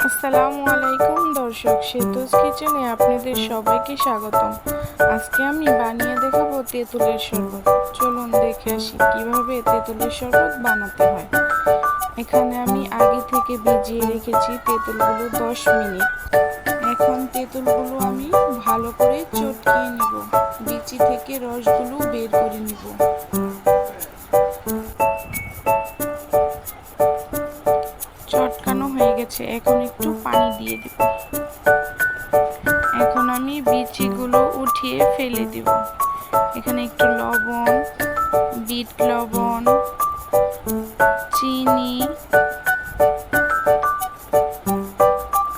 আসসালামু আলাইকুম দর্শক, সেতুস কিচেনে আপনাদের সবাইকে স্বাগতম। আজকে আমি বানিয়ে দেখাবো তেঁতুলের শরবত। চলুন দেখে আসি কিভাবে তেঁতুলের শরবত বানাতে হয়। এখানে আমি আগে থেকে ভিজিয়ে রেখেছি তেঁতুলগুলো 10 মিনিট। এখন তেঁতুলগুলো আমি ভালো করে চটকিয়ে নিব, বিচি থেকে রসগুলো বের করে নিব। চটকানো হয়ে গেছে, এখন একটু পানি দিয়ে দিব। এখন আমি বিচিগুলো উঠিয়ে ফেলে দিব। এখানে একটু লবণ, বিট লবণ, চিনি,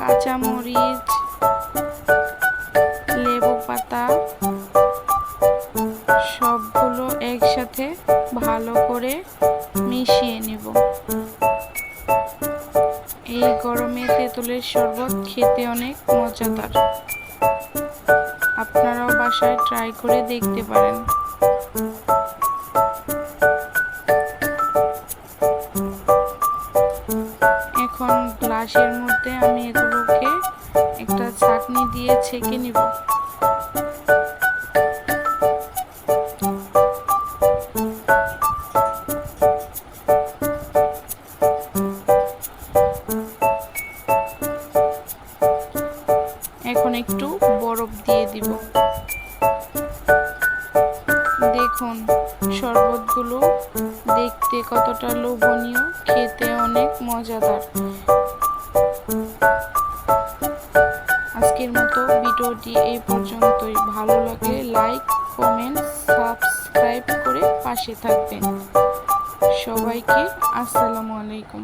কাঁচামরিচ, লেবু পাতা সবগুলো একসাথে ভালো করে মিশিয়ে নিব। এই গরমে তেঁতুলের শরবত খেতে অনেক মজাদার। আপনারাও বাসায় ট্রাই করে দেখতে পারেন। এখন গ্লাসের মধ্যে আমি এগুলোকে একটা ছাঁকনি দিয়ে ছেঁকে নিব। এখন একটু বরফ দিয়ে দিব। দেখুন শরবতগুলো দেখতে কতটা লোভনীয়, খেতে অনেক মজাদার। আজকের মতো ভিডিওটি এই পর্যন্তই। ভালো লাগলে লাইক, কমেন্ট, সাবস্ক্রাইব করে পাশে থাকবেন। সবাইকে আসসালামু আলাইকুম।